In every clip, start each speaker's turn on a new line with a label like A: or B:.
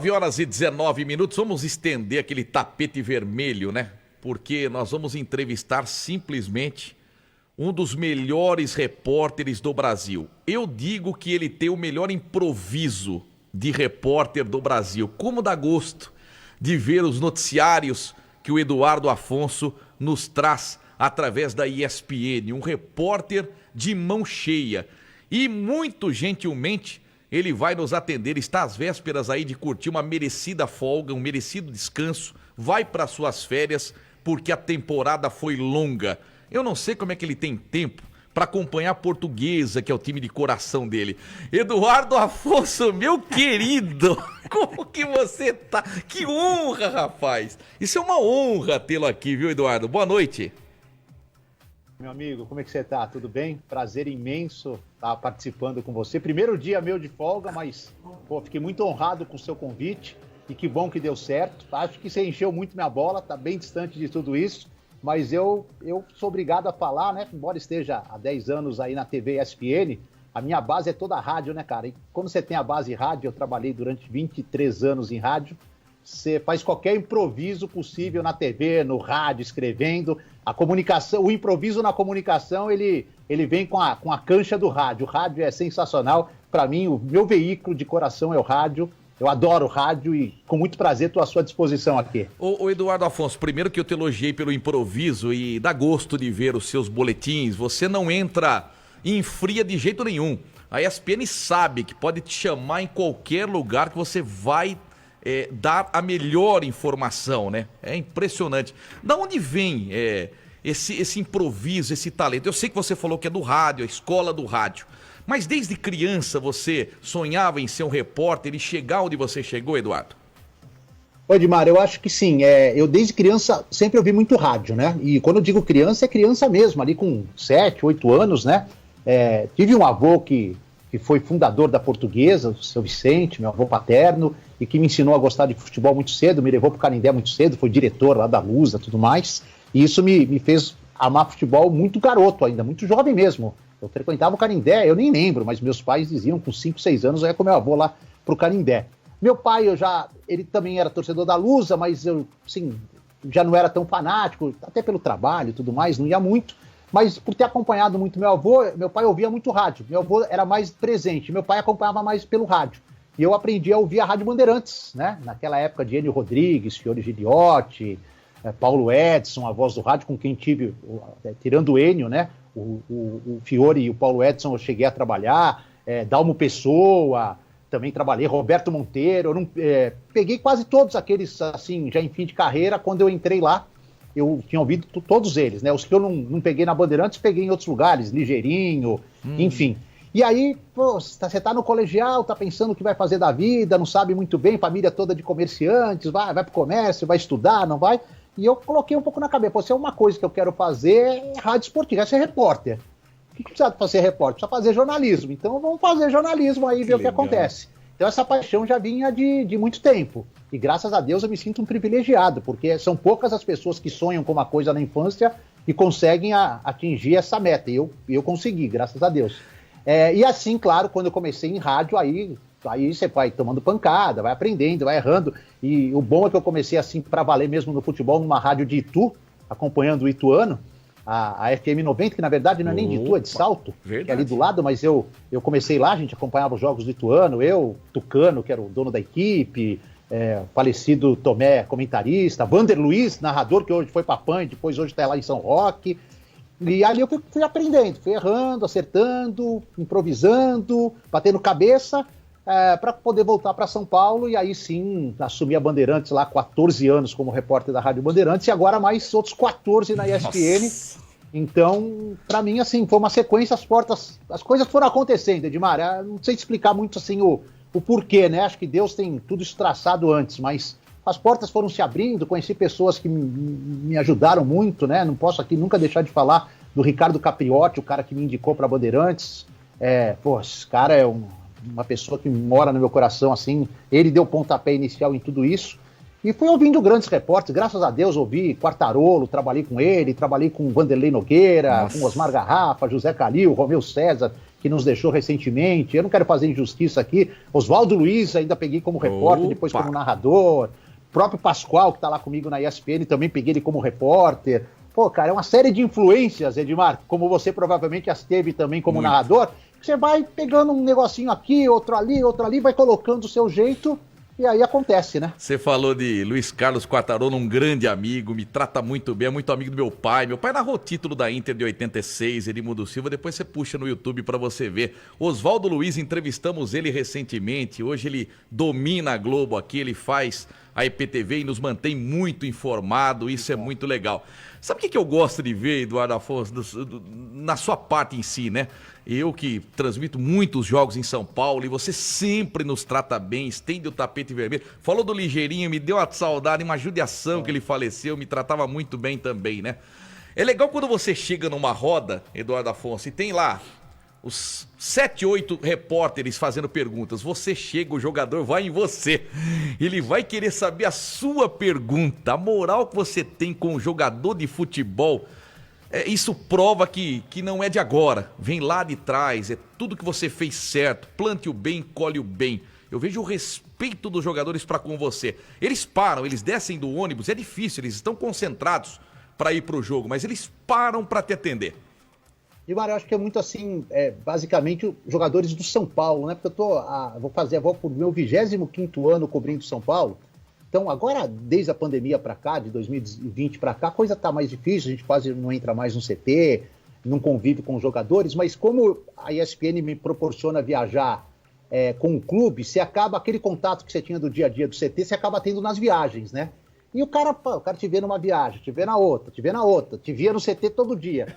A: 9h19, vamos estender aquele tapete vermelho, né? Porque nós vamos entrevistar simplesmente um dos melhores repórteres do Brasil. Eu digo que ele tem o melhor improviso de repórter do Brasil. Como dá gosto de ver os noticiários que o Eduardo Afonso nos traz através da ESPN. Um repórter de mão cheia. E muito gentilmente ele vai nos atender, está às vésperas aí de curtir uma merecida folga, um merecido descanso, vai para suas férias, porque a temporada foi longa. Eu não sei como é que ele tem tempo para acompanhar a Portuguesa, que é o time de coração dele. Eduardo Afonso, meu querido, como que você tá? Que honra, rapaz! Isso é uma honra tê-lo aqui, viu, Eduardo? Boa noite.
B: Meu amigo, como é que você tá? Tudo bem? Prazer imenso estar participando com você. Primeiro dia meu de folga, mas fiquei muito honrado com o seu convite e que bom que deu certo. Acho que você encheu muito minha bola, tá bem distante de tudo isso, mas eu sou obrigado a falar, né? Embora esteja há 10 anos aí na TV ESPN, a minha base é toda rádio, né, cara? E quando você tem a base rádio, eu trabalhei durante 23 anos em rádio, você faz qualquer improviso possível na TV, no rádio, escrevendo. A comunicação, o improviso na comunicação, ele vem com a cancha do rádio. O rádio é sensacional. Para mim, o meu veículo de coração é o rádio. Eu adoro o rádio e com muito prazer estou à sua disposição aqui.
A: Ô Eduardo Afonso, primeiro que eu te elogiei pelo improviso e dá gosto de ver os seus boletins. Você não entra em fria de jeito nenhum. A ESPN sabe que pode te chamar em qualquer lugar que você vai dar a melhor informação, né? É impressionante. Da onde vem esse improviso, esse talento? Eu sei que você falou que é do rádio, a escola do rádio. Mas desde criança você sonhava em ser um repórter e chegar onde você chegou, Eduardo?
B: Ô Edmar, eu acho que sim. Eu desde criança sempre ouvi muito rádio, né? E quando eu digo criança, é criança mesmo, ali com 7, 8 anos, né? Tive um avô que foi fundador da Portuguesa, o seu Vicente, meu avô paterno, e que me ensinou a gostar de futebol muito cedo, me levou para o Canindé muito cedo, foi diretor lá da Lusa e tudo mais, e isso me fez amar futebol muito garoto ainda, muito jovem mesmo. Eu frequentava o Canindé, eu nem lembro, mas meus pais diziam com 5, 6 anos eu ia com meu avô lá para o Canindé. Meu pai, ele também era torcedor da Lusa, mas eu, assim, já não era tão fanático, até pelo trabalho e tudo mais, não ia muito. Mas por ter acompanhado muito meu avô, meu pai ouvia muito rádio. Meu avô era mais presente, meu pai acompanhava mais pelo rádio. E eu aprendi a ouvir a Rádio Bandeirantes, né? Naquela época de Enio Rodrigues, Fiore Giliotti, Paulo Edson, a voz do rádio, com quem tive, tirando o Enio, né? O Fiore e o Paulo Edson eu cheguei a trabalhar, Dalmo Pessoa, também trabalhei, Roberto Monteiro, peguei quase todos aqueles, assim, já em fim de carreira, quando eu entrei lá. Eu tinha ouvido todos eles, né? Os que eu não peguei na Bandeirantes, peguei em outros lugares, Ligeirinho, enfim. E aí, você tá no colegial, tá pensando o que vai fazer da vida, não sabe muito bem, família toda de comerciantes, vai pro comércio, vai estudar, não vai? E eu coloquei um pouco na cabeça, se é uma coisa que eu quero fazer, é rádio esportiva, é ser repórter. O que precisa fazer repórter? Precisa fazer jornalismo. Então vamos fazer jornalismo aí, ver o que acontece. Então essa paixão já vinha de muito tempo. E graças a Deus eu me sinto um privilegiado, porque são poucas as pessoas que sonham com uma coisa na infância e conseguem atingir essa meta. E eu consegui, graças a Deus. E assim, claro, quando eu comecei em rádio, aí você vai tomando pancada, vai aprendendo, vai errando. E o bom é que eu comecei assim para valer mesmo no futebol, numa rádio de Itu, acompanhando o Ituano, a FM 90, que na verdade não é nem de Itu, é de Salto, que é ali do lado, mas eu comecei lá, a gente acompanhava os jogos do Ituano, eu, Tucano, que era o dono da equipe, falecido Tomé, comentarista, Vander Luiz, narrador, que hoje foi para a PAN, depois hoje está lá em São Roque. E ali eu fui aprendendo, fui errando, acertando, improvisando, batendo cabeça, para poder voltar para São Paulo e aí sim assumir a Bandeirantes lá 14 anos como repórter da Rádio Bandeirantes e agora mais outros 14 na ESPN. Nossa. Então, para mim, assim, foi uma sequência, as coisas foram acontecendo, Edmar. Não sei explicar muito assim o porquê, né? Acho que Deus tem tudo isso traçado antes, mas as portas foram se abrindo, conheci pessoas que me ajudaram muito, né? Não posso aqui nunca deixar de falar do Ricardo Capriotti, o cara que me indicou para Bandeirantes. Esse cara é uma pessoa que mora no meu coração, assim. Ele deu o pontapé inicial em tudo isso. E fui ouvindo grandes repórteres, graças a Deus ouvi Quartarolo, trabalhei com ele, trabalhei com Vanderlei Nogueira, com Osmar Garrafa, José Calil, Romeu César, que nos deixou recentemente. Eu não quero fazer injustiça aqui. Oswaldo Luiz ainda peguei como repórter, depois como narrador. O próprio Pascoal, que está lá comigo na ESPN, também peguei ele como repórter. Pô, cara, é uma série de influências, Edmar, como você provavelmente as teve também como narrador. Você vai pegando um negocinho aqui, outro ali, vai colocando o seu jeito. E aí acontece, né?
A: Você falou de Luiz Carlos Quartarolo, um grande amigo, me trata muito bem, é muito amigo do meu pai. Meu pai narrou o título da Inter de 86, Edmundo Silva, depois você puxa no YouTube pra você ver. Oswaldo Luiz, entrevistamos ele recentemente, hoje ele domina a Globo aqui, ele faz a IPTV e nos mantém muito informado, isso é muito legal. Sabe o que eu gosto de ver, Eduardo Afonso, na sua parte em si, né? Eu que transmito muitos jogos em São Paulo e você sempre nos trata bem, estende o tapete vermelho. Falou do Ligeirinho, me deu uma saudade, uma judiação que ele faleceu, me tratava muito bem também, né? É legal quando você chega numa roda, Eduardo Afonso, e tem lá os 7, 8 repórteres fazendo perguntas. Você chega, o jogador vai em você. Ele vai querer saber a sua pergunta. A moral que você tem com o jogador de futebol, isso prova que não é de agora. Vem lá de trás, é tudo que você fez certo. Plante o bem, colhe o bem. Eu vejo o respeito dos jogadores para com você. Eles param, eles descem do ônibus, é difícil, eles estão concentrados para ir para o jogo, mas eles param para te atender.
B: E, Mário, eu acho que é muito assim, basicamente, jogadores do São Paulo, né? Porque eu vou pro meu 25º ano cobrindo São Paulo. Então, agora, desde a pandemia para cá, de 2020 para cá, a coisa tá mais difícil, a gente quase não entra mais no CT, não convive com os jogadores, mas como a ESPN me proporciona viajar com o clube, você acaba, aquele contato que você tinha do dia a dia do CT, você acaba tendo nas viagens, né? E o cara te vê numa viagem, te vê na outra, te via no CT todo dia.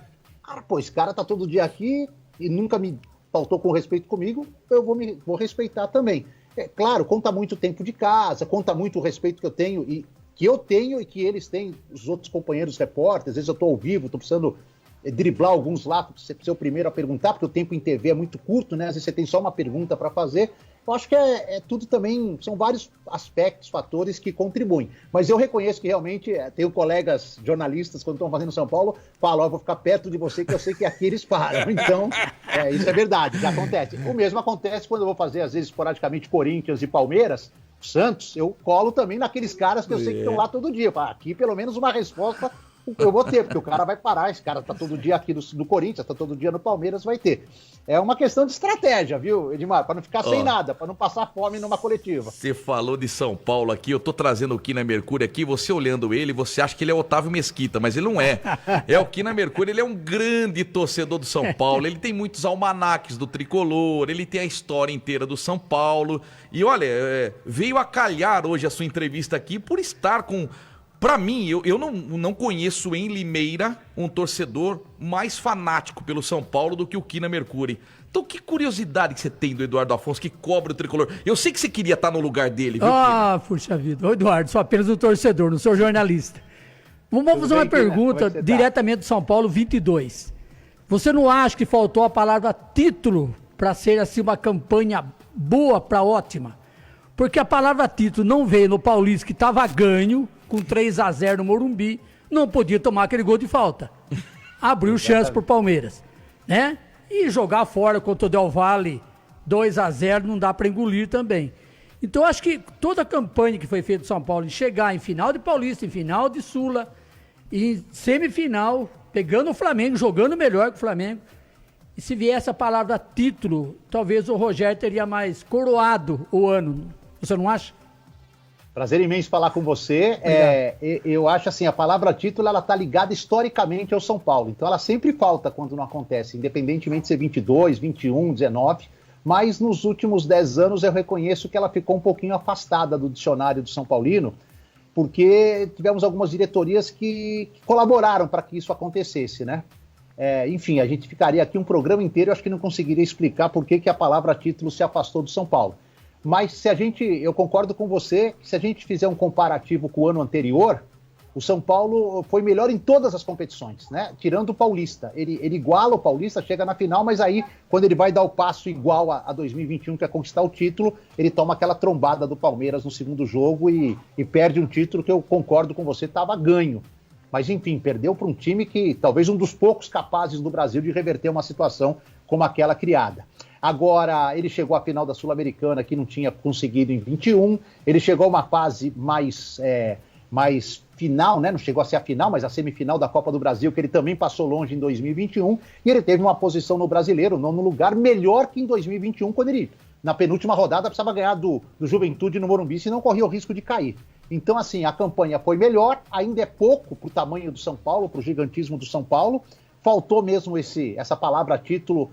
B: Cara, pô, esse cara tá todo dia aqui e nunca me faltou com respeito comigo, eu vou respeitar também. É claro, conta muito o tempo de casa, conta muito o respeito que eu tenho e que eles têm, os outros companheiros repórteres. Às vezes eu tô ao vivo, tô precisando driblar alguns lá, pra você ser o primeiro a perguntar, porque o tempo em TV é muito curto, né? Às vezes você tem só uma pergunta para fazer. Eu acho que tudo também, são vários aspectos, fatores que contribuem. Mas eu reconheço que realmente tenho colegas jornalistas, quando estão fazendo São Paulo, falam, eu vou ficar perto de você, que eu sei que aqui eles param. Então, isso é verdade, já acontece. O mesmo acontece quando eu vou fazer, às vezes, esporadicamente, Corinthians e Palmeiras, Santos, eu colo também naqueles caras que eu sei que estão lá todo dia. Aqui, pelo menos, uma resposta eu vou ter, porque o cara vai parar, esse cara tá todo dia aqui no Corinthians, tá todo dia no Palmeiras, vai ter. É uma questão de estratégia, viu, Edmar? Para não ficar sem nada, para não passar fome numa coletiva.
A: Você falou de São Paulo aqui, eu tô trazendo o Kina Mercúrio aqui, você olhando ele, você acha que ele é Otávio Mesquita, mas ele não é. O Kina Mercúrio, ele é um grande torcedor do São Paulo, ele tem muitos almanaques do Tricolor, ele tem a história inteira do São Paulo, e olha, veio a calhar hoje a sua entrevista aqui por estar com... Pra mim, eu não conheço em Limeira um torcedor mais fanático pelo São Paulo do que o Kina Mercúrio. Então, que curiosidade que você tem do Eduardo Afonso, que cobre o Tricolor. Eu sei que você queria estar no lugar dele, viu, Kina?
C: Puxa vida. Ô, Eduardo, sou apenas um torcedor, não sou jornalista. Vamos fazer uma pergunta diretamente do São Paulo 22. Você não acha que faltou a palavra título para ser assim uma campanha boa para ótima? Porque a palavra título não veio no Paulista, que estava ganho, com 3-0 no Morumbi, não podia tomar aquele gol de falta. Abriu chance pro Palmeiras, né? E jogar fora contra o Del Valle, 2-0, não dá para engolir também. Então, acho que toda a campanha que foi feita do São Paulo, em chegar em final de Paulista, em final de Sula, em semifinal, pegando o Flamengo, jogando melhor que o Flamengo, e se viesse a palavra título, talvez o Rogério teria mais coroado o ano. Você não acha?
B: Prazer imenso falar com você. Eu acho assim, a palavra título, ela tá ligada historicamente ao São Paulo. Então ela sempre falta quando não acontece, independentemente de ser 22, 21, 19. Mas nos últimos 10 anos eu reconheço que ela ficou um pouquinho afastada do dicionário do São Paulino, porque tivemos algumas diretorias que colaboraram para que isso acontecesse, né? Enfim, a gente ficaria aqui um programa inteiro, eu acho que não conseguiria explicar por que a palavra título se afastou do São Paulo. Mas eu concordo com você, que se a gente fizer um comparativo com o ano anterior, o São Paulo foi melhor em todas as competições, né? Tirando o Paulista. Ele iguala o Paulista, chega na final, mas aí, quando ele vai dar o passo igual a 2021, que é conquistar o título, ele toma aquela trombada do Palmeiras no segundo jogo e perde um título que eu concordo com você, estava ganho. Mas, enfim, perdeu para um time que talvez um dos poucos capazes do Brasil de reverter uma situação como aquela criada. Agora, ele chegou à final da Sul-Americana, que não tinha conseguido em 21, ele chegou a uma fase mais final, né? Não chegou a ser a final, mas a semifinal da Copa do Brasil, que ele também passou longe em 2021, e ele teve uma posição no Brasileiro, nono lugar, melhor que em 2021, quando ele, na penúltima rodada, precisava ganhar do Juventude no Morumbi, senão corria o risco de cair. Então, assim, a campanha foi melhor, ainda é pouco para o tamanho do São Paulo, para o gigantismo do São Paulo, faltou mesmo essa palavra título,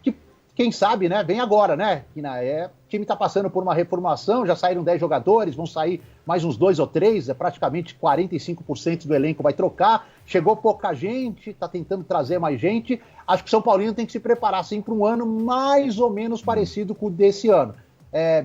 B: que, quem sabe, né, vem agora, né? O time está passando por uma reformulação, já saíram 10 jogadores, vão sair mais uns 2 ou 3, praticamente 45% do elenco vai trocar, chegou pouca gente, está tentando trazer mais gente, acho que o São Paulino tem que se preparar, sim, para um ano mais ou menos parecido com o desse ano.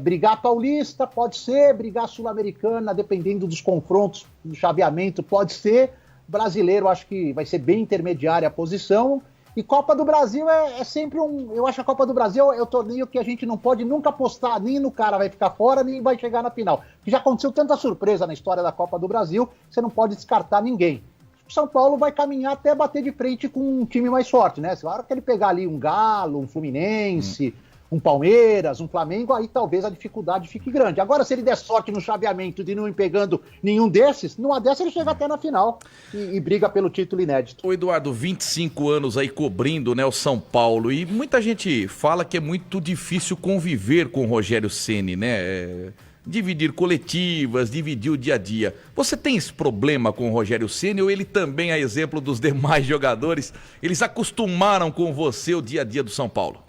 B: Brigar Paulista, pode ser, brigar Sul-Americana, dependendo dos confrontos, do chaveamento, pode ser, brasileiro acho que vai ser bem intermediária a posição, e Copa do Brasil é sempre eu acho que a Copa do Brasil é o torneio que a gente não pode nunca apostar, nem no cara vai ficar fora, nem vai chegar na final, porque já aconteceu tanta surpresa na história da Copa do Brasil, você não pode descartar ninguém. O São Paulo vai caminhar até bater de frente com um time mais forte, né? Se a hora que ele pegar ali um Galo, um Fluminense, um Palmeiras, um Flamengo, aí talvez a dificuldade fique grande. Agora, se ele der sorte no chaveamento de não ir pegando nenhum desses, numa dessa ele chega até na final e briga pelo título inédito.
A: Ô Eduardo, 25 anos aí cobrindo, né, o São Paulo, e muita gente fala que é muito difícil conviver com o Rogério Ceni, né? Dividir coletivas, dividir o dia a dia. Você tem esse problema com o Rogério Ceni ou ele também, a exemplo dos demais jogadores, eles acostumaram com você o dia a dia do São Paulo?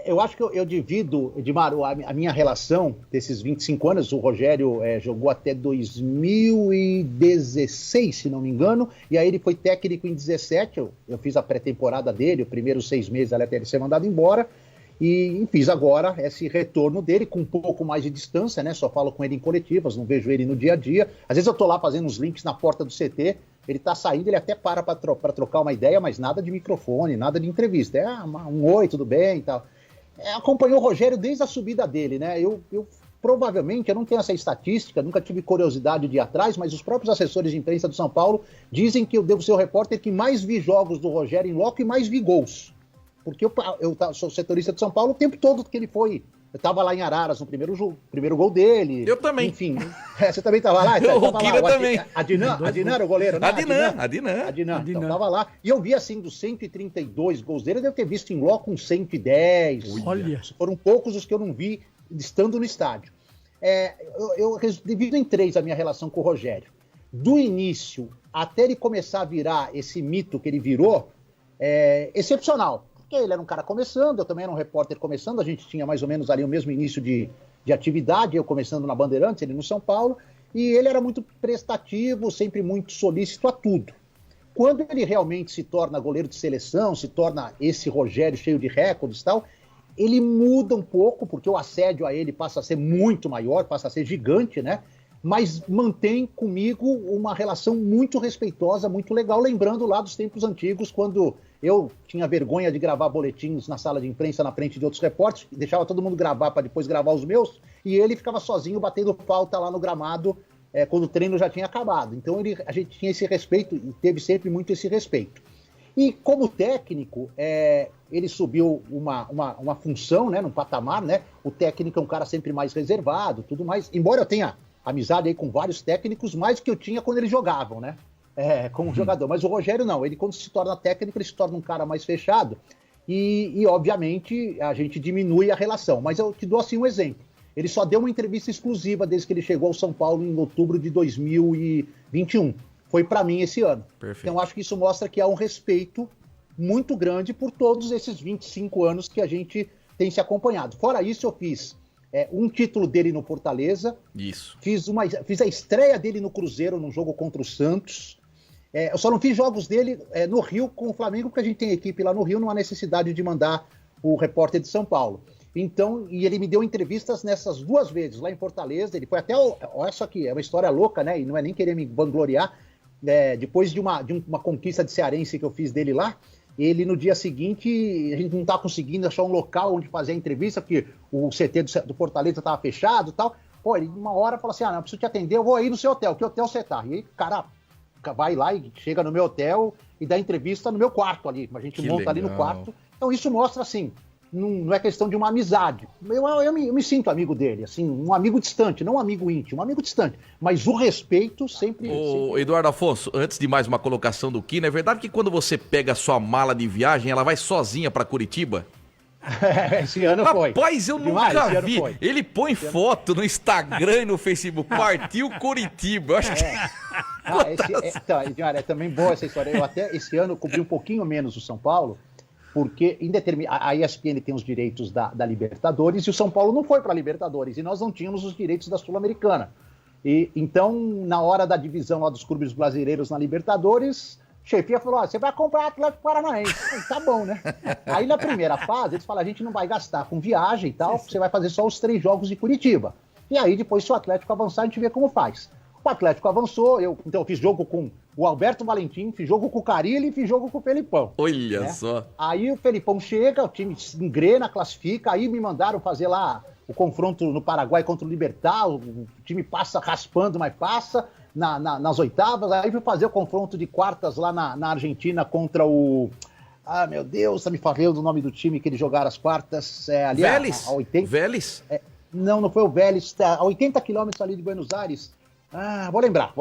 B: Eu acho que eu divido, Edmar, a minha relação desses 25 anos. O Rogério jogou até 2016, se não me engano, e aí ele foi técnico em 17. Eu fiz a pré-temporada dele, os primeiros 6 meses até ele ser mandado embora, e fiz agora esse retorno dele com um pouco mais de distância, né? Só falo com ele em coletivas, não vejo ele no dia a dia. Às vezes eu tô lá fazendo uns links na porta do CT, ele tá saindo, ele até para trocar uma ideia, mas nada de microfone, nada de entrevista. Um oi, tudo bem e tal. Acompanhou o Rogério desde a subida dele, né? Eu provavelmente, eu não tenho essa estatística, nunca tive curiosidade de ir atrás, mas os próprios assessores de imprensa do São Paulo dizem que eu devo ser o repórter que mais vi jogos do Rogério em loco e mais vi gols. Porque eu sou setorista de São Paulo o tempo todo que ele foi. Eu estava lá em Araras no primeiro gol dele.
A: Eu também.
B: Enfim, você também estava lá?
A: O Kira também.
B: Adnan era o goleiro, né?
A: Adnan.
B: Então estava lá. E eu vi, assim, dos 132 gols dele, eu devo ter visto em loco uns 110.
C: Olha.
B: Foram poucos os que eu não vi estando no estádio. Eu divido em 3 a minha relação com o Rogério. Do início até ele começar a virar esse mito que ele virou, excepcional. Porque ele era um cara começando, eu também era um repórter começando, a gente tinha mais ou menos ali o mesmo início de atividade, eu começando na Bandeirantes, ele no São Paulo, e ele era muito prestativo, sempre muito solícito a tudo. Quando ele realmente se torna goleiro de seleção, se torna esse Rogério cheio de recordes e tal, ele muda um pouco, porque o assédio a ele passa a ser muito maior, passa a ser gigante, né? Mas mantém comigo uma relação muito respeitosa, muito legal, lembrando lá dos tempos antigos, quando eu tinha vergonha de gravar boletins na sala de imprensa na frente de outros repórteres, deixava todo mundo gravar para depois gravar os meus, e ele ficava sozinho batendo falta lá no gramado quando o treino já tinha acabado. Então a gente tinha esse respeito e teve sempre muito esse respeito. E como técnico, ele subiu uma função, né, num patamar, né? O técnico é um cara sempre mais reservado, tudo mais, embora eu tenha amizade aí com vários técnicos, mais do que eu tinha quando eles jogavam, né? Como jogador. Mas o Rogério não, ele quando se torna técnico, ele se torna um cara mais fechado e obviamente, a gente diminui a relação. Mas eu te dou assim um exemplo. Ele só deu uma entrevista exclusiva desde que ele chegou ao São Paulo em outubro de 2021. Foi para mim esse ano.
A: Perfeito.
B: Então acho que isso mostra que há um respeito muito grande por todos esses 25 anos que a gente tem se acompanhado. Fora isso, eu fiz um título dele no Fortaleza.
A: Isso.
B: Fiz a estreia dele no Cruzeiro, num jogo contra o Santos. Eu só não fiz jogos dele no Rio com o Flamengo, porque a gente tem equipe lá no Rio, não há necessidade de mandar o repórter de São Paulo. Então, e ele me deu entrevistas nessas 2 vezes, lá em Fortaleza. Ele foi até, olha só que é uma história louca, né? E não é nem querer me vangloriar. Depois de uma conquista de cearense que eu fiz dele lá, ele no dia seguinte, a gente não estava conseguindo achar um local onde fazer a entrevista, porque o CT do Fortaleza estava fechado e tal. Pô, ele uma hora falou assim, não preciso te atender, eu vou aí no seu hotel, que hotel você tá? E aí o cara vai lá e chega no meu hotel e dá entrevista no meu quarto ali, a gente monta ali no quarto. Então isso mostra, assim, não é questão de uma amizade. Eu me sinto amigo dele, assim, um amigo distante, não um amigo íntimo, um amigo distante. Mas o respeito sempre...
A: Ô, Eduardo Afonso, antes de mais uma colocação do Kina, é verdade que quando você pega a sua mala de viagem, ela vai sozinha para Curitiba?
B: Esse ano foi.
A: Rapaz, eu nunca vi. Ele põe foto no Instagram e no Facebook. Partiu Curitiba. Eu acho que...
B: é também boa essa história. Eu até esse ano cobri um pouquinho menos o São Paulo, porque a ESPN tem os direitos da Libertadores e o São Paulo não foi para a Libertadores e nós não tínhamos os direitos da Sul-Americana. Então, na hora da divisão lá dos clubes brasileiros na Libertadores, a chefia falou, você vai comprar Atlético Paranaense. Tá bom, né? Aí na primeira fase, eles falaram, a gente não vai gastar com viagem e tal, você vai fazer só os 3 jogos de Curitiba. E aí depois, se o Atlético avançar, a gente vê como faz. O Atlético avançou, então eu fiz jogo com o Alberto Valentim, fiz jogo com o Carille e fiz jogo com o Felipão.
A: Olha,
B: né?
A: Só.
B: Aí o Felipão chega, o time se engrena, classifica, aí me mandaram fazer lá o confronto no Paraguai contra o Libertad, o time passa raspando, mas passa nas oitavas, aí fui fazer o confronto de quartas lá na Argentina contra o... Ah, meu Deus, tá me falando o nome do time que eles jogaram as quartas. Ali
A: Vélez?
B: A 80...
A: Vélez?
B: Não foi o Vélez, a 80 quilômetros ali de Buenos Aires. Ah, vou lembrar.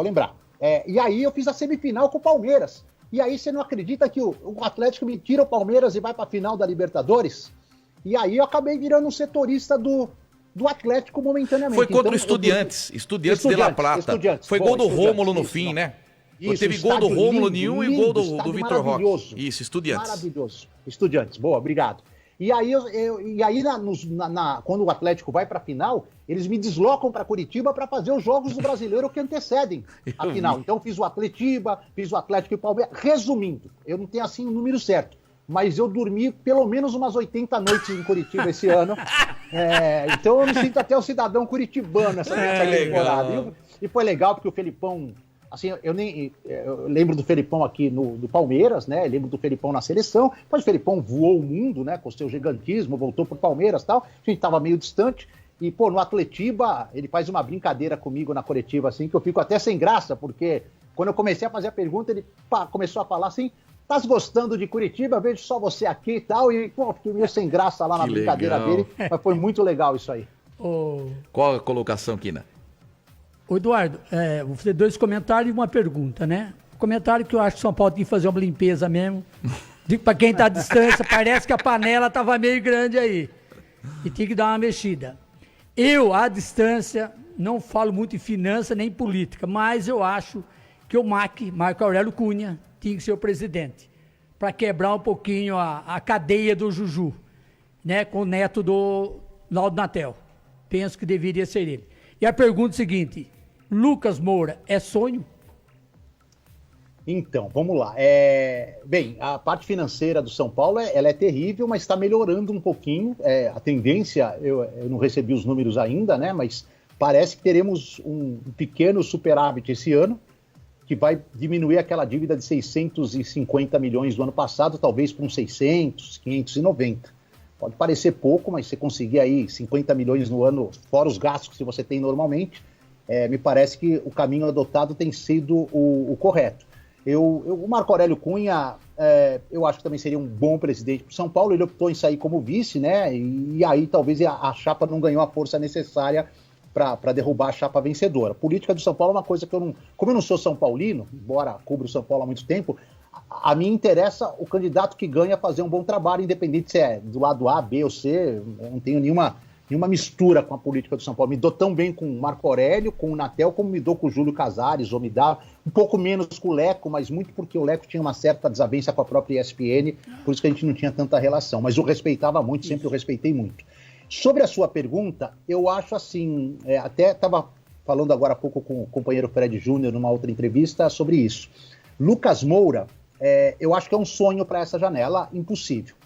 B: E aí eu fiz a semifinal com o Palmeiras. E aí você não acredita que o Atlético me tira o Palmeiras e vai para a final da Libertadores? E aí eu acabei virando um setorista do Atlético momentaneamente.
A: Foi contra o Estudiantes de La Plata. Foi gol do Rômulo no fim, né?
B: Isso,
A: teve gol do Rômulo
B: lindo,
A: e gol do Vitor Roque.
B: Isso,
A: Estudiantes.
B: Maravilhoso. Estudiantes, boa, obrigado. E aí, quando o Atlético vai para a final, eles me deslocam para Curitiba para fazer os jogos do Brasileiro que antecedem a final. Então, fiz o Atletiba, fiz o Atlético e o Palmeiras. Resumindo, eu não tenho assim o número certo, mas eu dormi pelo menos umas 80 noites em Curitiba esse ano. Então, eu me sinto até um cidadão curitibano essa temporada. E foi legal porque o Felipão... Assim, eu lembro do Felipão aqui do Palmeiras, né? Eu lembro do Felipão na seleção. Depois o Felipão voou o mundo, né? Com o seu gigantismo, voltou pro Palmeiras e tal. A gente tava meio distante. E, no Atletiba, ele faz uma brincadeira comigo na coletiva, assim, que eu fico até sem graça, porque quando eu comecei a fazer a pergunta, ele começou a falar assim, estás gostando de Curitiba? Vejo só você aqui e tal. E, fiquei meio sem graça lá na brincadeira dele. Mas foi muito legal isso aí.
A: Qual a colocação, Kina?
C: Ô Eduardo, vou fazer 2 comentários e uma pergunta, né? Comentário que eu acho que São Paulo tem que fazer uma limpeza mesmo. Digo pra quem tá à distância, parece que a panela tava meio grande aí. E tem que dar uma mexida. Eu, à distância, não falo muito em finança nem em política, mas eu acho que o Marco Aurélio Cunha, tinha que ser o presidente. Para quebrar um pouquinho a cadeia do Juju, né? Com o neto do Laudo Natel. Penso que deveria ser ele. E a pergunta é a seguinte, Lucas Moura, é sonho?
B: Então, vamos lá. Bem, a parte financeira do São Paulo ela é terrível, mas está melhorando um pouquinho. A tendência, eu não recebi os números ainda, né? Mas parece que teremos um pequeno superávit esse ano, que vai diminuir aquela dívida de 650 milhões do ano passado, talvez para uns 600, 590. Pode parecer pouco, mas você conseguir aí 50 milhões no ano, fora os gastos que você tem normalmente, me parece que o caminho adotado tem sido o correto. O Marco Aurélio Cunha, eu acho que também seria um bom presidente para o São Paulo. Ele optou em sair como vice, né? E aí talvez a chapa não ganhou a força necessária para derrubar a chapa vencedora. A política do São Paulo é uma coisa que como eu não sou São Paulino, embora cubro o São Paulo há muito tempo, a mim interessa o candidato que ganha fazer um bom trabalho, independente se é do lado A, B ou C. Eu não tenho nenhuma mistura com a política do São Paulo. Me dou tão bem com o Marco Aurélio, com o Natel, como me dou com o Júlio Casares, ou me dá um pouco menos com o Leco, mas muito porque o Leco tinha uma certa desavença com a própria ESPN, por isso que a gente não tinha tanta relação. Mas eu respeitava muito, sempre eu respeitei muito. Sobre a sua pergunta, eu acho assim, até estava falando agora há pouco com o companheiro Fred Júnior numa outra entrevista sobre isso. Lucas Moura, eu acho que é um sonho para essa janela impossível.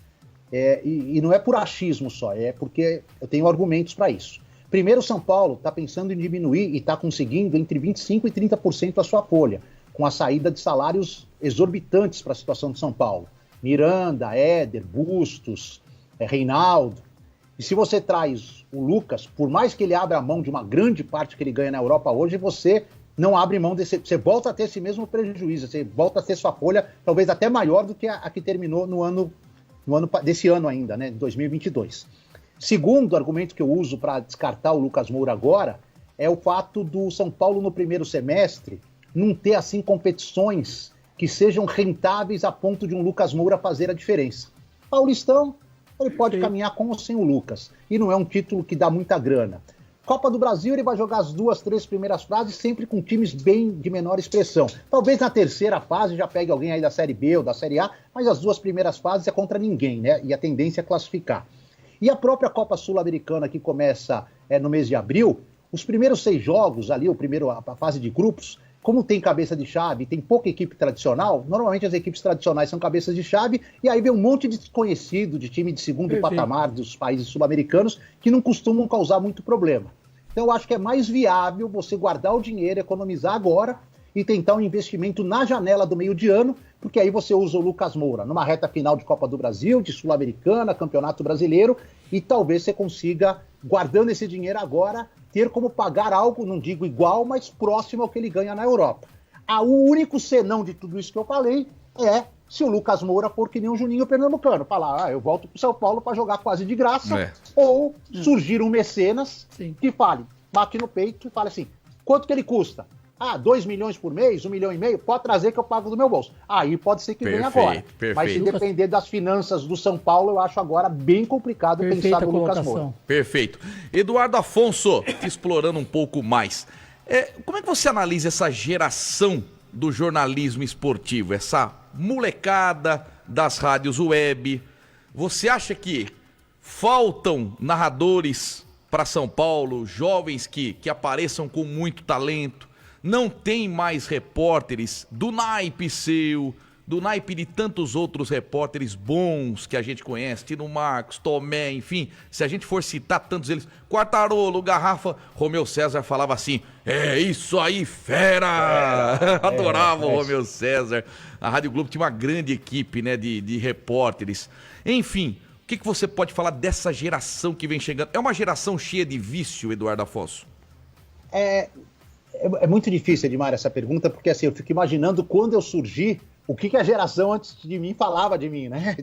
B: E não é por achismo só, é porque eu tenho argumentos para isso. Primeiro, o São Paulo está pensando em diminuir e está conseguindo entre 25% e 30% a sua folha, com a saída de salários exorbitantes para a situação de São Paulo. Miranda, Éder, Bustos, Reinaldo. E se você traz o Lucas, por mais que ele abra a mão de uma grande parte que ele ganha na Europa hoje, você não abre mão desse... Você volta a ter esse mesmo prejuízo, você volta a ter sua folha talvez até maior do que a que terminou no desse ano ainda, né, 2022. Segundo argumento que eu uso para descartar o Lucas Moura agora é o fato do São Paulo no primeiro semestre não ter assim competições que sejam rentáveis a ponto de um Lucas Moura fazer a diferença. Paulistão, ele pode caminhar com ou sem o Lucas, e não é um título que dá muita grana. Copa do Brasil, ele vai jogar as 2, 3 primeiras fases sempre com times bem de menor expressão. Talvez na terceira fase já pegue alguém aí da Série B ou da Série A, mas as 2 primeiras fases é contra ninguém, né? E a tendência é classificar. E a própria Copa Sul-Americana, que começa no mês de abril, os primeiros 6 jogos ali, a fase de grupos, como tem cabeça de chave, tem pouca equipe tradicional, normalmente as equipes tradicionais são cabeças de chave, e aí vem um monte de desconhecido, de time de segundo patamar dos países sul-americanos, que não costumam causar muito problema. Então eu acho que é mais viável você guardar o dinheiro, economizar agora e tentar um investimento na janela do meio de ano, porque aí você usa o Lucas Moura numa reta final de Copa do Brasil, de Sul-Americana, Campeonato Brasileiro, e talvez você consiga, guardando esse dinheiro agora, ter como pagar algo, não digo igual, mas próximo ao que ele ganha na Europa. O único senão de tudo isso que eu falei é se o Lucas Moura for que nem o Juninho Pernambucano, falar, eu volto pro São Paulo para jogar quase de graça, ou surgir um mecenas que fale, bate no peito e fale assim, quanto que ele custa? 2 milhões por mês, 1,5 milhão, pode trazer que eu pago do meu bolso. Aí pode ser que venha agora. Mas se depender das finanças do São Paulo, eu acho agora bem complicado pensar no Lucas Moura.
A: Perfeito. Eduardo Afonso, explorando um pouco mais. Como é que você analisa essa geração do jornalismo esportivo, essa molecada das rádios web? Você acha que faltam narradores para São Paulo, jovens que apareçam com muito talento? Não tem mais repórteres do naipe seu, do naipe de tantos outros repórteres bons que a gente conhece, Tino Marcos, Tomé, enfim, se a gente for citar tantos eles, Quartarolo, Garrafa, Romeu César falava assim, isso aí, fera! Adorava o Romeu César. A Rádio Globo tinha uma grande equipe, né, de repórteres. Enfim, o que você pode falar dessa geração que vem chegando? É uma geração cheia de vício, Eduardo Afonso?
B: É muito difícil, Edmar, essa pergunta, porque assim, eu fico imaginando quando eu surgi, o que a geração antes de mim falava de mim, né?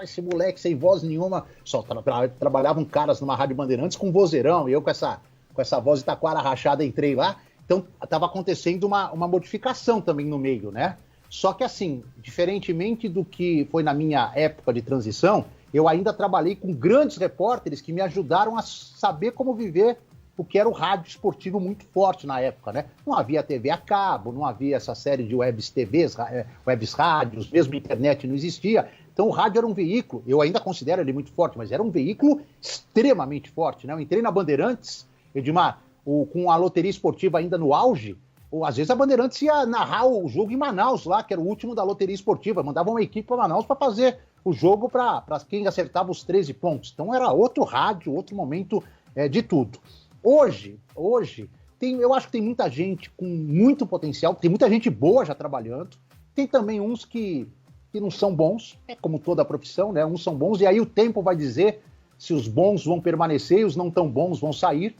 B: Esse moleque sem voz nenhuma, só trabalhavam caras numa Rádio Bandeirantes com vozeirão, e eu com essa voz de taquara rachada entrei lá, então estava acontecendo uma modificação também no meio, né? Só que assim, diferentemente do que foi na minha época de transição, eu ainda trabalhei com grandes repórteres que me ajudaram a saber como viver o que era o rádio esportivo muito forte na época, né? Não havia TV a cabo, não havia essa série de webs TVs, webs rádios, mesmo internet não existia. Então o rádio era um veículo, eu ainda considero ele muito forte, mas era um veículo extremamente forte, né? Eu entrei na Bandeirantes, Edmar, com a loteria esportiva ainda no auge, ou às vezes a Bandeirantes ia narrar o jogo em Manaus lá, que era o último da loteria esportiva, mandava uma equipe para Manaus para fazer o jogo para quem acertava os 13 pontos. Então era outro rádio, outro momento de tudo. Hoje eu acho que tem muita gente com muito potencial, tem muita gente boa já trabalhando, tem também uns que não são bons, como toda a profissão, né? Uns são bons e aí o tempo vai dizer se os bons vão permanecer e os não tão bons vão sair.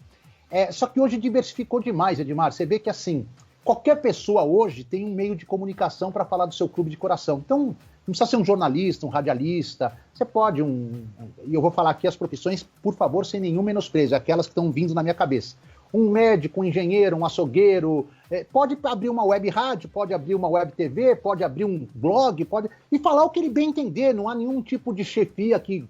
B: Só que hoje diversificou demais, Edmar. Você vê que assim, qualquer pessoa hoje tem um meio de comunicação para falar do seu clube de coração. Então, não precisa ser um jornalista, um radialista. Você pode, e eu vou falar aqui as profissões, por favor, sem nenhum menosprezo, aquelas que estão vindo na minha cabeça. Um médico, um engenheiro, um açougueiro, pode abrir uma web rádio, pode abrir uma web TV, pode abrir um blog, e falar o que ele bem entender, não há nenhum tipo de chefia que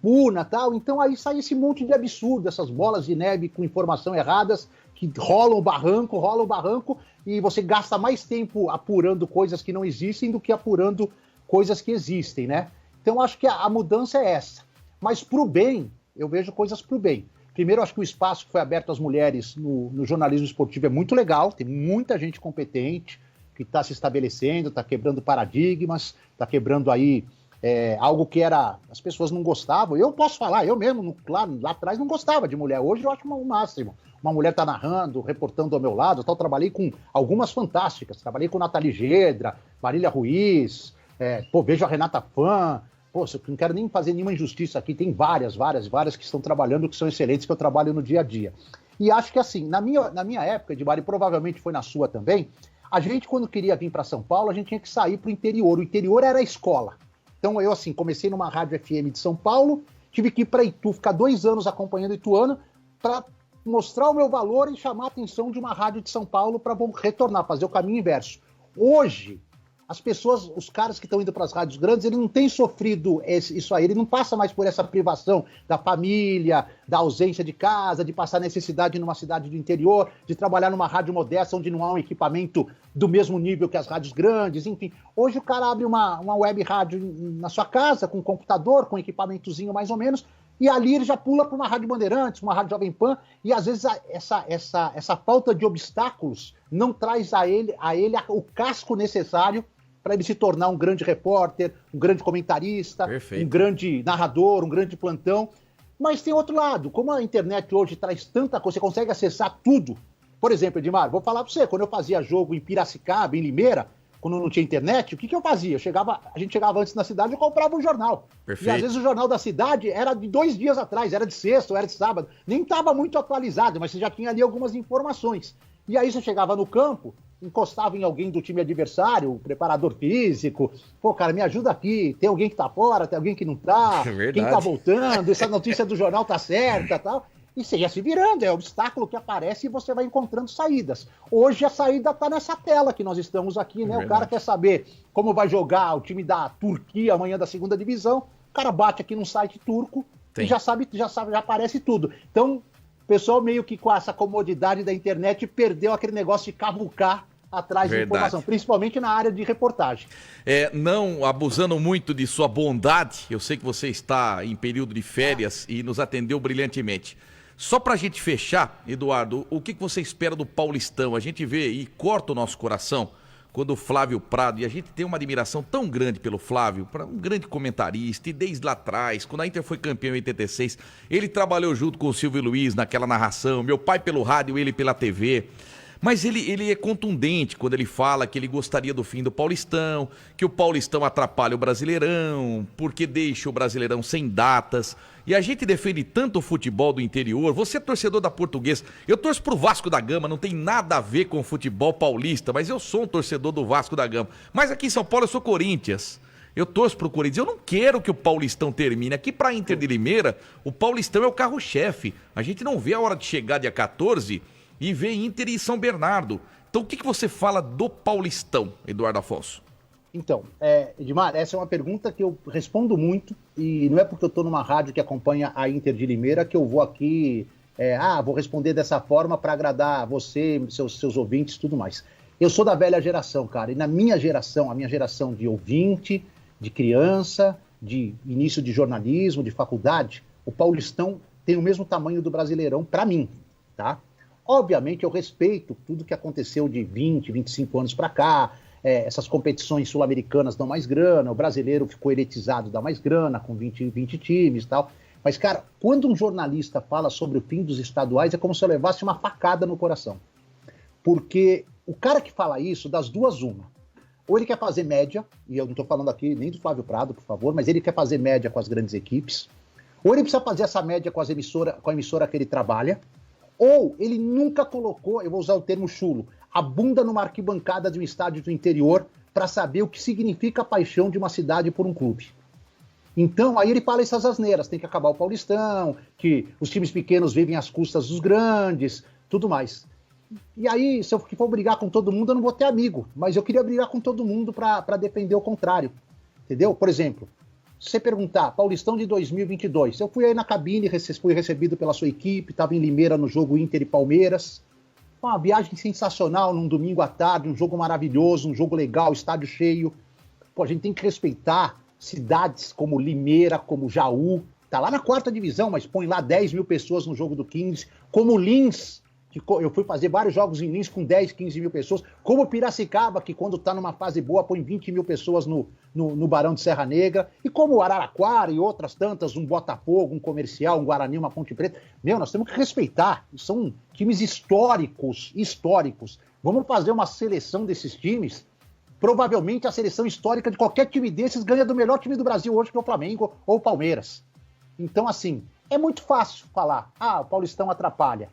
B: puna, tal. Então aí sai esse monte de absurdo, essas bolas de neve com informação erradas, que rolam o barranco, e você gasta mais tempo apurando coisas que não existem do que apurando coisas que existem, né? Então acho que a mudança é essa. Mas pro bem, eu vejo coisas pro bem. Primeiro, acho que o espaço que foi aberto às mulheres no jornalismo esportivo é muito legal, tem muita gente competente que está se estabelecendo, está quebrando paradigmas, está quebrando aí algo que as pessoas não gostavam. Eu posso falar, eu mesmo, lá atrás não gostava de mulher, hoje eu acho o máximo. Uma mulher tá narrando, reportando ao meu lado, eu trabalhei com algumas fantásticas, trabalhei com Nathalie Gedra, Marília Ruiz, vejo a Renata Fã, eu não quero nem fazer nenhuma injustiça aqui, tem várias que estão trabalhando, que são excelentes, que eu trabalho no dia a dia. E acho que assim, na minha época, Edmar, e provavelmente foi na sua também, a gente quando queria vir para São Paulo, a gente tinha que sair para o interior era a escola. Então eu, assim, comecei numa rádio FM de São Paulo, tive que ir para Itu, ficar 2 anos acompanhando Ituano, para mostrar o meu valor e chamar a atenção de uma rádio de São Paulo para retornar, fazer o caminho inverso. Hoje, as pessoas, os caras que estão indo para as rádios grandes, ele não tem sofrido isso aí, ele não passa mais por essa privação da família, da ausência de casa, de passar necessidade numa cidade do interior, de trabalhar numa rádio modesta onde não há um equipamento do mesmo nível que as rádios grandes, enfim. Hoje o cara abre uma web rádio na sua casa, com um computador, com um equipamentozinho mais ou menos, e ali ele já pula para uma rádio Bandeirantes, uma rádio Jovem Pan, e às vezes essa falta de obstáculos não traz a ele o casco necessário para ele se tornar um grande repórter, um grande comentarista,
A: Perfeito.
B: Um grande narrador, um grande plantão. Mas tem outro lado, como a internet hoje traz tanta coisa, você consegue acessar tudo. Por exemplo, Edmar, vou falar para você, quando eu fazia jogo em Piracicaba, em Limeira, quando não tinha internet, o que eu fazia? A gente chegava antes na cidade e comprava um jornal.
A: Perfeito.
B: E às vezes o jornal da cidade era de 2 dias atrás, era de sexta ou era de sábado. Nem estava muito atualizado, mas você já tinha ali algumas informações. E aí você chegava no campo, encostava em alguém do time adversário, o preparador físico, pô, cara, me ajuda aqui, tem alguém que tá fora, tem alguém que não tá, quem tá voltando, essa notícia do jornal tá certa e tal. E você ia se virando, é o obstáculo que aparece e você vai encontrando saídas. Hoje a saída tá nessa tela que nós estamos aqui, né? O cara quer saber como vai jogar o time da Turquia amanhã da 2ª divisão, o cara bate aqui num site turco e já aparece tudo. Então, o pessoal meio que com essa comodidade da internet perdeu aquele negócio de cavucar atrás de informação, principalmente na área de reportagem.
A: Não abusando muito de sua bondade, eu sei que você está em período de férias e nos atendeu brilhantemente. Só pra gente fechar, Eduardo, o que você espera do Paulistão? A gente vê e corta o nosso coração quando o Flávio Prado, e a gente tem uma admiração tão grande pelo Flávio, um grande comentarista, e desde lá atrás, quando a Inter foi campeão em 86, ele trabalhou junto com o Silvio Luiz naquela narração, meu pai pelo rádio, ele pela TV. Mas ele é contundente quando ele fala que ele gostaria do fim do Paulistão, que o Paulistão atrapalha o Brasileirão, porque deixa o Brasileirão sem datas. E a gente defende tanto o futebol do interior. Você é torcedor da Portuguesa. Eu torço pro Vasco da Gama, não tem nada a ver com o futebol paulista, mas eu sou um torcedor do Vasco da Gama. Mas aqui em São Paulo eu sou Corinthians. Eu torço pro Corinthians. Eu não quero que o Paulistão termine. Aqui pra Inter de Limeira, o Paulistão é o carro-chefe. A gente não vê a hora de chegar dia 14 e ver Inter e São Bernardo. Então o que você fala do Paulistão, Eduardo Afonso?
B: Então, Edmar, essa é uma pergunta que eu respondo muito, e não é porque eu estou numa rádio que acompanha a Inter de Limeira que eu vou aqui, vou responder dessa forma para agradar você, seus ouvintes e tudo mais. Eu sou da velha geração, cara, e na minha geração, a minha geração de ouvinte, de criança, de início de jornalismo, de faculdade, o Paulistão tem o mesmo tamanho do Brasileirão para mim, tá? Obviamente eu respeito tudo que aconteceu de 20, 25 anos para cá, essas competições sul-americanas dão mais grana, o brasileiro ficou elitizado, dá mais grana, com 20 times e tal. Mas, cara, quando um jornalista fala sobre o fim dos estaduais, é como se eu levasse uma facada no coração. Porque o cara que fala isso, das duas, uma. Ou ele quer fazer média, e eu não estou falando aqui nem do Flávio Prado, por favor, mas ele quer fazer média com as grandes equipes. Ou ele precisa fazer essa média com a emissora que ele trabalha. Ou ele nunca colocou, eu vou usar o termo chulo, a bunda numa arquibancada de um estádio do interior para saber o que significa a paixão de uma cidade por um clube. Então, aí ele fala essas asneiras, tem que acabar o Paulistão, que os times pequenos vivem às custas dos grandes, tudo mais. E aí, se eu for brigar com todo mundo, eu não vou ter amigo, mas eu queria brigar com todo mundo para defender o contrário, entendeu? Por exemplo, se você perguntar, Paulistão de 2022, eu fui aí na cabine, fui recebido pela sua equipe, estava em Limeira no jogo Inter e Palmeiras, uma viagem sensacional num domingo à tarde, um jogo maravilhoso, um jogo legal, estádio cheio. Pô, a gente tem que respeitar cidades como Limeira, como Jaú, tá lá na 4ª divisão, mas põe lá 10 mil pessoas no jogo do 15, como Lins, que eu fui fazer vários jogos em Lins com 10, 15 mil pessoas, como Piracicaba, que quando tá numa fase boa põe 20 mil pessoas no Barão de Serra Negra, e como Araraquara e outras tantas, um Botafogo, um Comercial, um Guarani, uma Ponte Preta. Nós temos que respeitar, são times históricos. Vamos fazer uma seleção desses times. Provavelmente a seleção histórica de qualquer time desses ganha do melhor time do Brasil hoje, que é o Flamengo ou o Palmeiras. Então, assim, é muito fácil falar, o Paulistão atrapalha.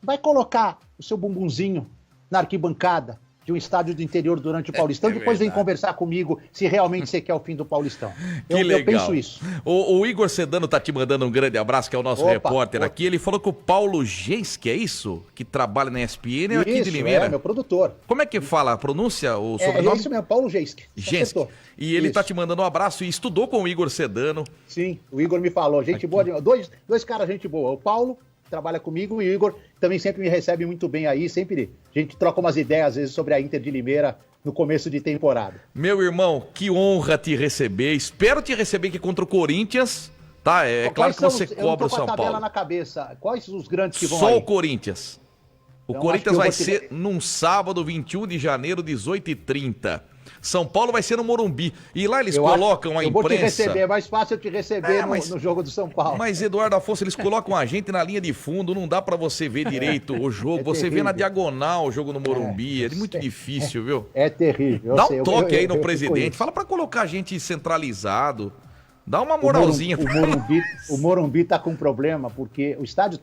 B: Vai colocar o seu bumbumzinho na arquibancada de um estádio do interior durante o Paulistão, depois vem conversar comigo se realmente você quer o fim do Paulistão. Eu penso isso.
A: O Igor Sedano tá te mandando um grande abraço, que é o nosso repórter aqui. Ele falou que o Paulo Geiske, é isso? Que trabalha na ESPN, aqui de Limeira.
B: Meu produtor.
A: Como é que fala a pronúncia, o sobrenome?
B: É isso mesmo, Paulo Geiske.
A: Geiske. E ele tá te mandando um abraço e estudou com o Igor Sedano.
B: Sim, o Igor me falou, gente boa, dois caras gente boa, o Paulo trabalha comigo e o Igor também sempre me recebe muito bem aí, sempre a gente troca umas ideias às vezes sobre a Inter de Limeira no começo de temporada.
A: Meu irmão, que honra te receber, espero te receber aqui contra o Corinthians, tá? É claro que você cobra o São Paulo. Eu não tô com a tabela
B: na cabeça, quais os grandes que vão
A: Só
B: aí?
A: o Corinthians. O Corinthians vai ser num sábado, 21 de janeiro, 18h30. São Paulo vai ser no Morumbi. E lá eles colocam a imprensa... Eu vou te receber,
B: é mais fácil eu te receber no jogo do São Paulo.
A: Mas, Eduardo Afonso, eles colocam a gente na linha de fundo, não dá pra você ver direito o jogo. Você vê na diagonal o jogo no Morumbi, é muito difícil, viu?
B: É terrível.
A: Dá um toque aí no presidente, fala pra colocar a gente centralizado. Dá uma moralzinha.
B: O Morumbi tá com um problema, porque o estádio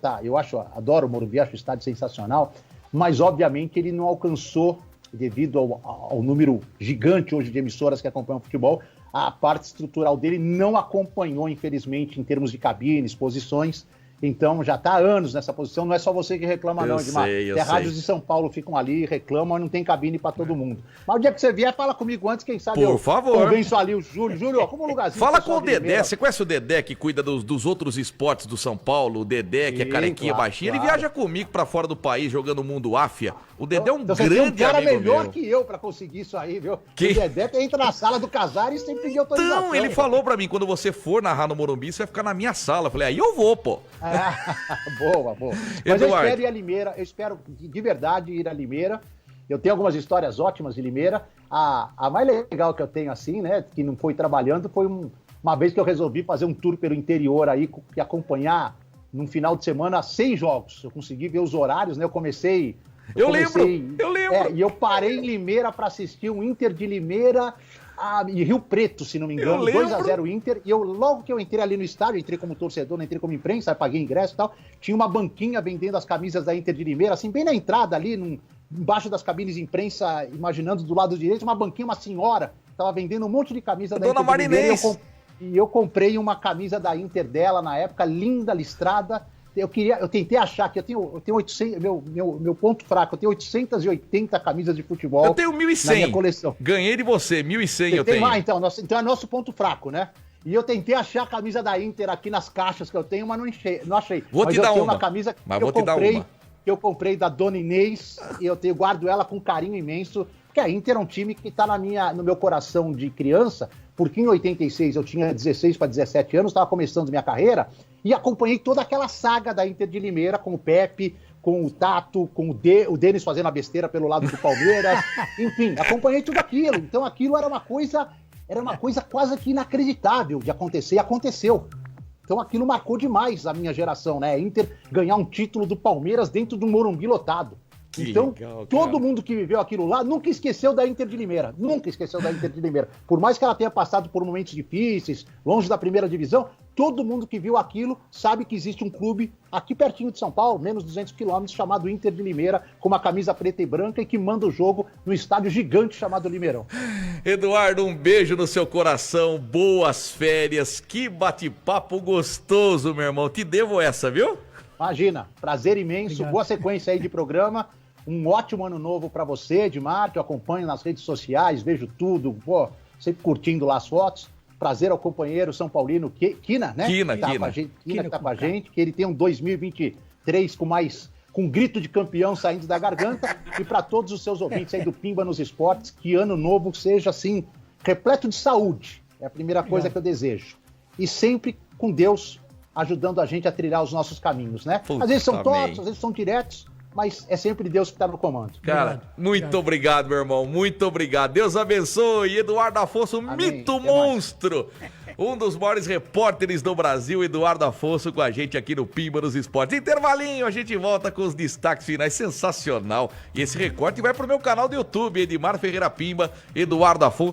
B: adoro o Morumbi, acho o estádio sensacional, mas obviamente ele não alcançou, devido ao número gigante hoje de emissoras que acompanham o futebol, a parte estrutural dele não acompanhou, infelizmente, em termos de cabines, posições. Então, já está há anos nessa posição. Não é só você que reclama, não, Edmar. Até rádios de São Paulo ficam ali, reclamam e não tem cabine para todo mundo. Mas o dia que você vier, fala comigo antes, quem sabe
A: Por favor.
B: Convenço ali o Júlio. Júlio, como lugarzinho...
A: Fala com o Dedé. Você conhece o Dedé que cuida dos outros esportes do São Paulo? O Dedé, que é carequinha, baixinho. Ele viaja comigo para fora do país, jogando o Mundo Áfia. O Dedé é um grande amigo meu. Você tem um cara
B: melhor que eu para conseguir isso aí, viu? O Dedé entra na sala do Casares e sempre pedir autorização.
A: Então, ele falou para mim, quando você for narrar no Morumbi, você vai ficar na minha sala. Eu falei, aí eu vou, pô.
B: Boa. Mas Eduardo, eu espero ir a Limeira, eu espero de verdade ir a Limeira. Eu tenho algumas histórias ótimas de Limeira. A mais legal que eu tenho assim, né, que não foi trabalhando, foi uma vez que eu resolvi fazer um tour pelo interior aí e acompanhar num final de semana 6 jogos. Eu consegui ver os horários, né? Eu lembro. E eu parei em Limeira para assistir um Inter de Limeira e Rio Preto, se não me engano, 2-0 Inter, e logo que eu entrei ali no estádio, entrei como torcedor, não entrei como imprensa, paguei ingresso e tal, tinha uma banquinha vendendo as camisas da Inter de Limeira, assim, bem na entrada ali, embaixo das cabines de imprensa, imaginando do lado direito, uma banquinha, uma senhora, tava vendendo um monte de camisa da
A: Dona
B: Inter de
A: Marinês.
B: Limeira, e eu comprei uma camisa da Inter dela na época, linda, listrada. Eu tentei achar que eu tenho 800, meu ponto fraco, eu tenho 880 camisas de futebol.
A: Eu tenho 1.100.
B: Na minha coleção.
A: Ganhei de você, 1.100 eu tenho.
B: Então é nosso ponto fraco, né? E eu tentei achar a camisa da Inter aqui nas caixas que eu tenho, mas não achei.
A: Vou te dar uma
B: camisa
A: que
B: eu comprei da Dona Inês e guardo ela com carinho imenso, porque a Inter é um time que está no meu coração de criança, porque em 86 eu tinha 16 para 17 anos, estava começando minha carreira, e acompanhei toda aquela saga da Inter de Limeira, com o Pepe, com o Tato, com o Denis fazendo a besteira pelo lado do Palmeiras, enfim, acompanhei tudo aquilo. Então aquilo era uma coisa quase que inacreditável de acontecer, e aconteceu. Então aquilo marcou demais a minha geração, né? Inter ganhar um título do Palmeiras dentro do Morumbi lotado. Então, legal, todo mundo que viveu aquilo lá nunca esqueceu da Inter de Limeira. Nunca esqueceu da Inter de Limeira. Por mais que ela tenha passado por momentos difíceis, longe da primeira divisão, todo mundo que viu aquilo sabe que existe um clube aqui pertinho de São Paulo, menos 200 quilômetros, chamado Inter de Limeira, com uma camisa preta e branca e que manda o jogo no estádio gigante chamado Limeirão.
A: Eduardo, um beijo no seu coração, boas férias, que bate-papo gostoso, meu irmão. Te devo essa, viu?
B: Imagina, prazer imenso, obrigado. Boa sequência aí de programa. Um ótimo ano novo para você, Edmar, que eu acompanho nas redes sociais, vejo tudo, sempre curtindo lá as fotos. Prazer ao companheiro São Paulino Quina, né? Quina que tá com a gente, que ele tem um 2023 com um grito de campeão saindo da garganta. E para todos os seus ouvintes aí do Pimba nos Esportes, que ano novo seja assim, repleto de saúde. É a primeira coisa que eu desejo. E sempre com Deus ajudando a gente a trilhar os nossos caminhos, né? Às vezes são tortos, às vezes são diretos, mas é sempre Deus que está no comando.
A: Cara, muito obrigado, meu irmão. Muito obrigado. Deus abençoe. Eduardo Afonso, amém. Mito monstro. Um dos maiores repórteres do Brasil, Eduardo Afonso, com a gente aqui no Pimba nos Esportes. Intervalinho, a gente volta com os destaques finais. Sensacional. E esse recorte vai pro meu canal do YouTube, Edmar Ferreira Pimba, Eduardo Afonso.